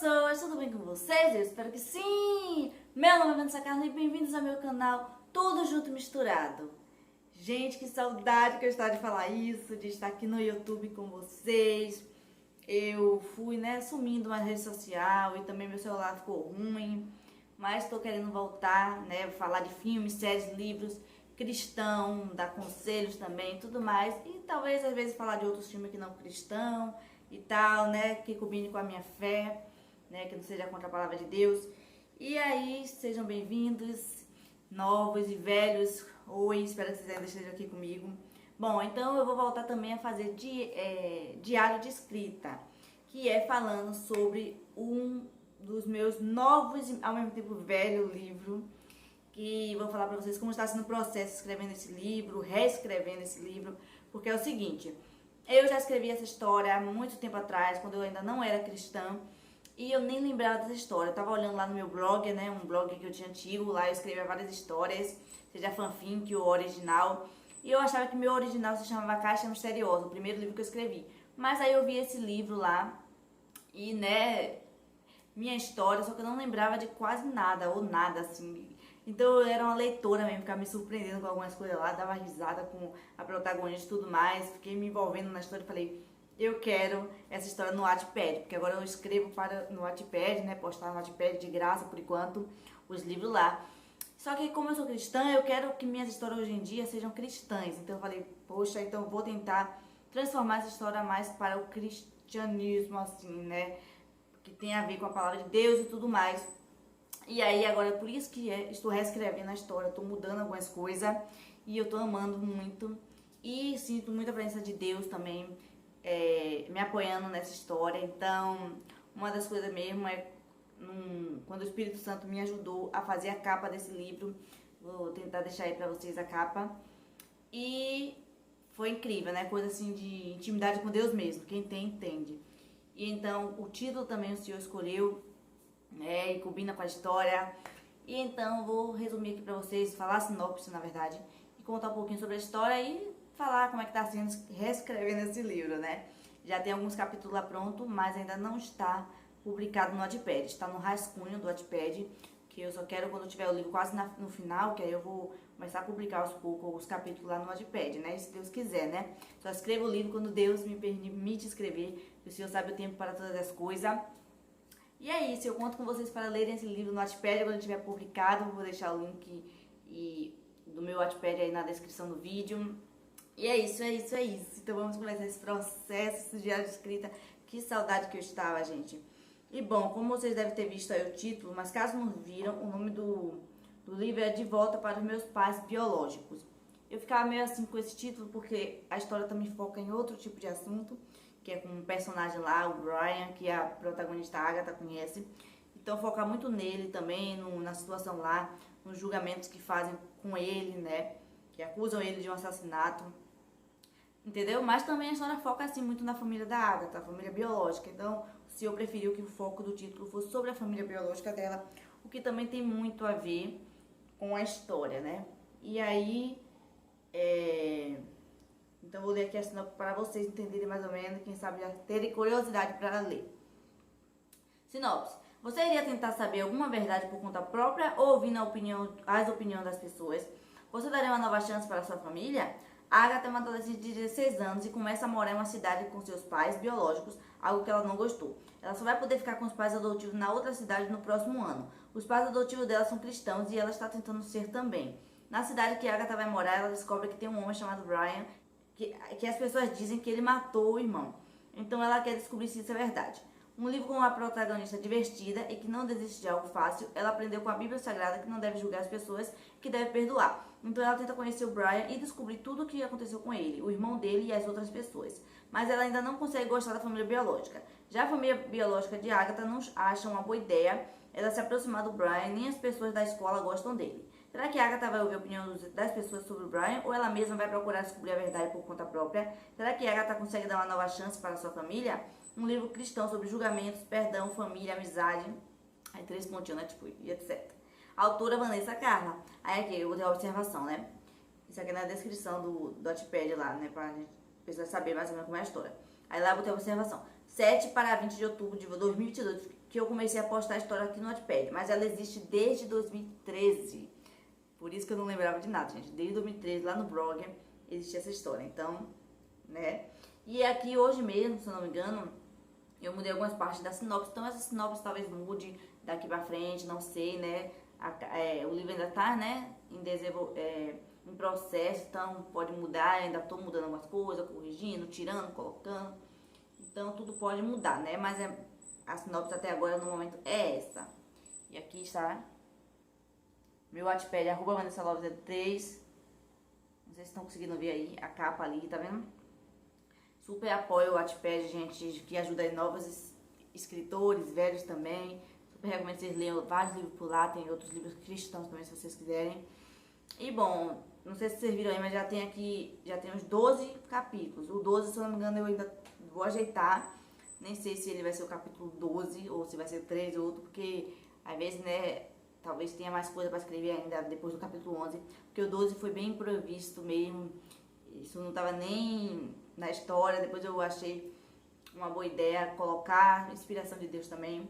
pessoas, tudo bem com vocês? Eu espero que sim! Meu nome é Vanessa Carla e bem-vindos ao meu canal Tudo Junto Misturado. Gente, que saudade que eu estava de falar isso, de estar aqui no YouTube com vocês. Eu fui, sumindo na rede social e também meu celular ficou ruim, mas estou querendo voltar, falar de filmes, séries, livros, cristão, dar conselhos também, tudo mais. E talvez às vezes falar de outros filmes que não cristão e tal, que combine com a minha fé, que não seja contra a palavra de Deus. E aí, sejam bem-vindos, novos e velhos. Oi, espero que vocês ainda estejam aqui comigo. Bom, então eu vou voltar também a fazer diário de escrita, que é falando sobre um dos meus novos e ao mesmo tempo velho livro, que vou falar pra vocês como está sendo o processo escrevendo esse livro, reescrevendo esse livro, porque é o seguinte, eu já escrevi essa história há muito tempo atrás, quando eu ainda não era cristã, e eu nem lembrava dessa história. Eu tava olhando lá no meu blog, um blog que eu tinha antigo, lá eu escrevia várias histórias, seja fanfic ou original, e eu achava que meu original se chamava Caixa Misteriosa, o primeiro livro que eu escrevi. Mas aí eu vi esse livro lá, e minha história, só que eu não lembrava de quase nada, ou nada assim. Então eu era uma leitora mesmo, ficava me surpreendendo com algumas coisas lá, dava risada com a protagonista e tudo mais, fiquei me envolvendo na história e falei, eu quero essa história no Wattpad, porque agora eu escrevo no Wattpad, postar no Wattpad de graça por enquanto, os livros lá. Só que como eu sou cristã, eu quero que minhas histórias hoje em dia sejam cristãs. Então eu falei, poxa, então eu vou tentar transformar essa história mais para o cristianismo, assim, que tem a ver com a palavra de Deus e tudo mais. E aí agora, por isso que estou reescrevendo a história, estou mudando algumas coisas e eu estou amando muito. E sinto muita presença de Deus também me apoiando nessa história. Então, uma das coisas mesmo é quando o Espírito Santo me ajudou a fazer a capa desse livro. Vou tentar deixar aí pra vocês a capa. E foi incrível, coisa assim de intimidade com Deus mesmo, quem tem, entende. E então, o título também o Senhor escolheu, e combina com a história. E então, eu vou resumir aqui pra vocês, falar a sinopse, na verdade, e contar um pouquinho sobre a história e falar como é que tá sendo reescrevendo esse livro, Já tem alguns capítulos lá pronto, mas ainda não está publicado no Wattpad. Está no rascunho do Wattpad, que eu só quero quando tiver o livro quase no final, que aí eu vou começar a publicar aos poucos os capítulos lá no Wattpad, Se Deus quiser, Só escrevo o livro quando Deus me permite escrever, o Senhor sabe o tempo para todas as coisas. E é isso, eu conto com vocês para lerem esse livro no Wattpad quando tiver publicado. Vou deixar o link do meu Wattpad aí na descrição do vídeo. E é isso. Então vamos começar esse processo, esse diário de escrita. Que saudade que eu estava, gente. E bom, como vocês devem ter visto aí o título, mas caso não viram, o nome do livro é De Volta para os Meus Pais Biológicos. Eu ficava meio assim com esse título porque a história também foca em outro tipo de assunto, que é com um personagem lá, o Brian, que a protagonista Agatha conhece. Então foca muito nele também, na situação lá, nos julgamentos que fazem com ele, que acusam ele de um assassinato. Entendeu? Mas também a história foca assim muito na família da Agatha, a família biológica. Então, o Senhor preferiu que o foco do título fosse sobre a família biológica dela, o que também tem muito a ver com a história, E aí, então vou ler aqui a sinopse para vocês entenderem mais ou menos, quem sabe já terem curiosidade para ler. Sinopse. Você iria tentar saber alguma verdade por conta própria ou ouvindo as opiniões das pessoas? Você daria uma nova chance para a sua família? Agatha é uma adolescente de 16 anos e começa a morar em uma cidade com seus pais biológicos, algo que ela não gostou. Ela só vai poder ficar com os pais adotivos na outra cidade no próximo ano. Os pais adotivos dela são cristãos e ela está tentando ser também. Na cidade que Agatha vai morar, ela descobre que tem um homem chamado Brian, que as pessoas dizem que ele matou o irmão. Então ela quer descobrir se isso é verdade. Um livro com uma protagonista divertida e que não desiste de algo fácil, ela aprendeu com a Bíblia Sagrada que não deve julgar as pessoas, que deve perdoar. Então ela tenta conhecer o Brian e descobrir tudo o que aconteceu com ele, o irmão dele e as outras pessoas. Mas ela ainda não consegue gostar da família biológica. Já a família biológica de Agatha não acha uma boa ideia ela se aproximar do Brian, nem as pessoas da escola gostam dele. Será que a Agatha vai ouvir a opinião das pessoas sobre o Brian ou ela mesma vai procurar descobrir a verdade por conta própria? Será que a Agatha consegue dar uma nova chance para a sua família? Um livro cristão sobre julgamentos, perdão, família, amizade, aí 3 pontinhos, e etc. Autora Vanessa Carla. Aí aqui eu vou ter uma observação, Isso aqui é na descrição do Wattpad lá, pra gente pessoa saber mais ou menos como é a história. Aí lá eu botei a observação. 7 para 20 de outubro de 2022, que eu comecei a postar a história aqui no Wattpad, mas ela existe desde 2013. Por isso que eu não lembrava de nada, gente. Desde 2013, lá no blog, existia essa história. Então, né? E aqui hoje mesmo, se eu não me engano, eu mudei algumas partes da sinopse. Então, essa sinopse talvez mude daqui pra frente, não sei, né? O livro ainda tá, né? Em processo, então pode mudar. Ainda tô mudando algumas coisas, corrigindo, tirando, colocando. Então, tudo pode mudar, né? Mas a sinopse até agora, no momento, é essa. E aqui está meu Wattpad, @VanessaLove03. Não sei se estão conseguindo ver aí a capa ali, tá vendo? Super apoio o Wattpad, gente, que ajuda aí novos escritores, velhos também. Super recomendo vocês leiam vários livros por lá, tem outros livros cristãos também, se vocês quiserem. E bom, não sei se vocês viram aí, mas já tem uns 12 capítulos. O 12, se eu não me engano, eu ainda vou ajeitar. Nem sei se ele vai ser o capítulo 12 ou se vai ser 3 ou outro, porque às vezes, né, talvez tenha mais coisa para escrever ainda depois do capítulo 11. Porque o 12 foi bem imprevisto mesmo. Isso não estava nem na história. Depois eu achei uma boa ideia colocar inspiração de Deus também.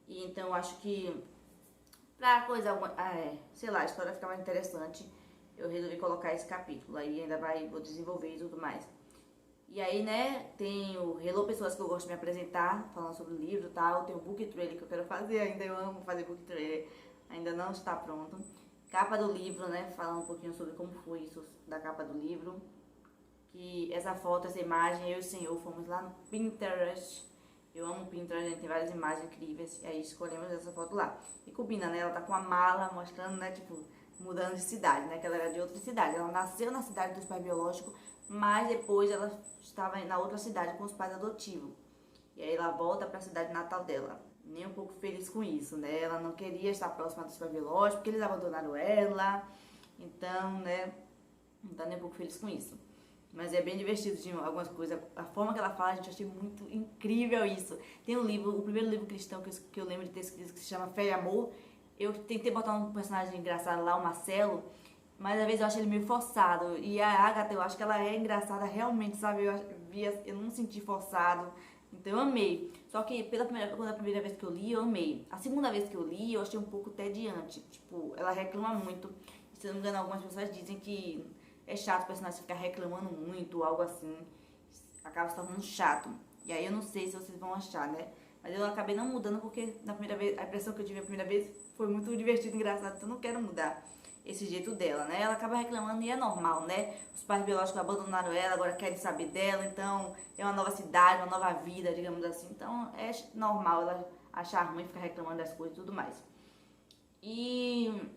E então eu acho que pra coisa, sei lá, a história ficar mais interessante, eu resolvi colocar esse capítulo. Aí ainda vou desenvolver e tudo mais. E aí, né, tem o Hello Pessoas, que eu gosto de me apresentar, falando sobre o livro e tal. Tem o book trailer que eu quero fazer ainda, eu amo fazer book trailer, ainda não está pronto. Capa do livro, né, falando um pouquinho sobre como foi isso da capa do livro. Que essa foto, essa imagem, eu e o Senhor fomos lá no Pinterest. Eu amo o Pinterest, a gente tem várias imagens incríveis. E aí escolhemos essa foto lá. E combina, né, ela tá com a mala mostrando, né, tipo, mudando de cidade, né, que ela era de outra cidade. Ela nasceu na cidade dos pais biológicos, mas depois ela estava na outra cidade com os pais adotivos. E aí ela volta para a cidade natal dela. Nem um pouco feliz com isso, né? Ela não queria estar próxima dos pais biológicos, porque eles abandonaram ela. Então, né, não tá nem um pouco feliz com isso. Mas é bem divertido de algumas coisas. A forma que ela fala, gente, eu achei muito incrível isso. Tem um livro, o primeiro livro cristão que eu lembro de ter escrito, que se chama Fé e Amor. Eu tentei botar um personagem engraçado lá, o Marcelo, mas às vezes eu acho ele meio forçado. E a Agatha, eu acho que ela é engraçada realmente, sabe? Eu não senti forçado. Então eu amei. Só que quando a primeira vez que eu li, eu amei. A segunda vez que eu li, eu achei um pouco tediante. Tipo, ela reclama muito. Se eu não me engano, algumas pessoas dizem que é chato o personagem ficar reclamando muito, algo assim. Acaba se tornando chato. E aí eu não sei se vocês vão achar, né? Mas eu acabei não mudando porque na primeira vez, a impressão que eu tive a primeira vez foi muito divertido e engraçado. Então eu não quero mudar esse jeito dela, né? Ela acaba reclamando e é normal, né? Os pais biológicos abandonaram ela, agora querem saber dela. Então é uma nova cidade, uma nova vida, digamos assim. Então é normal ela achar ruim, ficar reclamando das coisas e tudo mais. E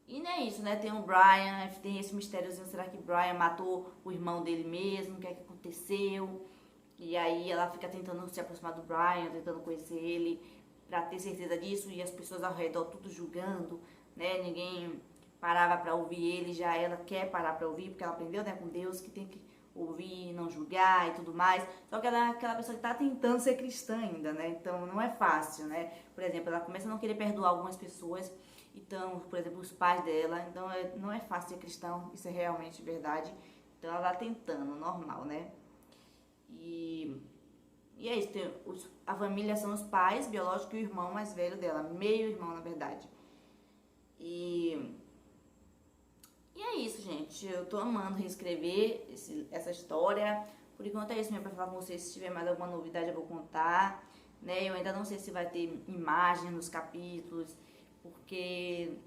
não é isso, né? Tem o Brian, tem esse mistériozinho, será que Brian matou o irmão dele mesmo? O que é que aconteceu? E aí ela fica tentando se aproximar do Brian, tentando conhecer ele, pra ter certeza disso, e as pessoas ao redor tudo julgando, né? Ninguém parava pra ouvir ele, já ela quer parar pra ouvir, porque ela aprendeu, né, com Deus, que tem que ouvir, não julgar e tudo mais. Só que ela é aquela pessoa que tá tentando ser cristã ainda, né? Então não é fácil, né? Por exemplo, ela começa a não querer perdoar algumas pessoas. Então, por exemplo, os pais dela, então não é fácil ser cristão, isso é realmente verdade. Então ela tá tentando, normal, né? E é isso, a família são os pais biológicos e o irmão mais velho dela, meio irmão na verdade. E é isso, gente, eu tô amando reescrever essa história. Por enquanto é isso mesmo pra falar com vocês, se tiver mais alguma novidade eu vou contar, né? Eu ainda não sei se vai ter imagem nos capítulos, porque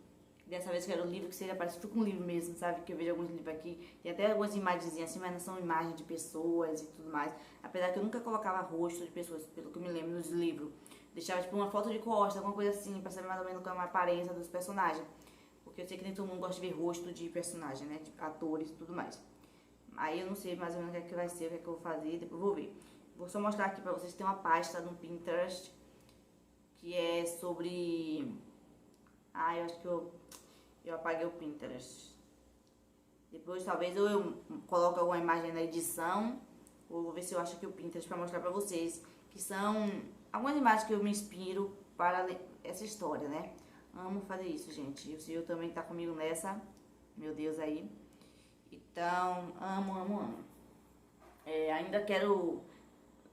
dessa vez eu quero um livro que seja parecido com um livro mesmo, sabe? Que eu vejo alguns livros aqui, tem até algumas imagens assim, mas não são imagens de pessoas e tudo mais. Apesar que eu nunca colocava rosto de pessoas, pelo que eu me lembro nos livros. Deixava tipo uma foto de costa, alguma coisa assim, pra saber mais ou menos como é a aparência dos personagens. Porque eu sei que nem todo mundo gosta de ver rosto de personagem, né? De atores e tudo mais. Aí eu não sei mais ou menos o que é que vai ser, o que é que eu vou fazer, depois eu vou ver. Vou só mostrar aqui pra vocês, tem uma pasta no Pinterest que é sobre... eu acho que eu apaguei o Pinterest. Depois talvez eu coloque alguma imagem na edição, ou vou ver se eu acho aqui o Pinterest pra mostrar pra vocês, que são algumas imagens que eu me inspiro para essa história, né? Amo fazer isso, gente. E o Senhor também tá comigo nessa, meu Deus aí. Então, amo. Ainda quero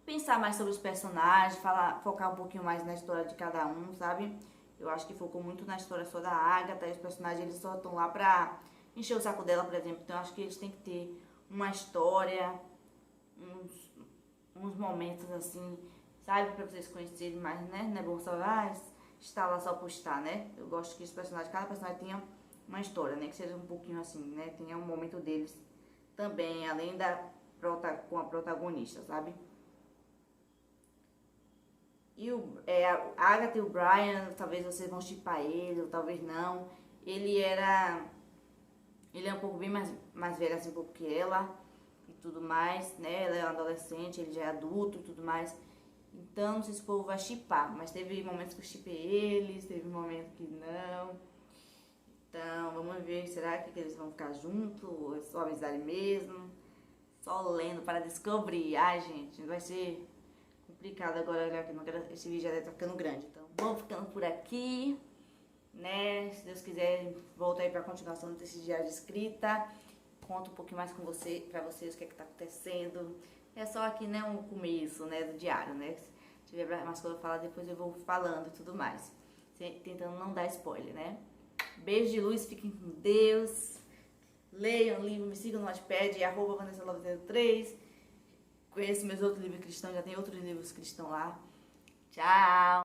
pensar mais sobre os personagens, focar um pouquinho mais na história de cada um, sabe? Eu acho que focou muito na história só da Agatha, e os personagens eles só estão lá pra encher o saco dela, por exemplo. Então eu acho que eles têm que ter uma história, uns momentos assim, sabe? Pra vocês conhecerem mais, né? Não é bom só estar lá só por estar, né? Eu gosto que os personagens, cada personagem tenha uma história, né? Que seja um pouquinho assim, né? Tenha um momento deles também, além com a protagonista, sabe? E a Agatha e o Brian, talvez vocês vão shippar ele, ou talvez não. Ele é um pouco bem mais velho assim, um pouco que ela e tudo mais, né? Ela é uma adolescente, ele já é adulto e tudo mais. Então, não sei se o povo vai shippar, mas teve momentos que eu shippei eles, teve momentos que não. Então, vamos ver, será que eles vão ficar juntos? Ou é só amizade mesmo? Só lendo para descobrir. Ai, gente, vai ser complicado agora olhar aqui, esse vídeo já deve estar ficando grande. Então, vamos ficando por aqui, né? Se Deus quiser, volto aí para a continuação desse diário de escrita. Conto um pouquinho mais com para vocês o que é que tá acontecendo. É só aqui, né, um começo, né, do diário, né? Se tiver mais coisa pra falar, depois eu vou falando e tudo mais. Tentando não dar spoiler, né? Beijo de luz, fiquem com Deus. Leiam o livro, me sigam no Wattpad, @VanessaLove03. Conheço meus outros livros cristãos, já tem outros livros cristãos lá. Tchau!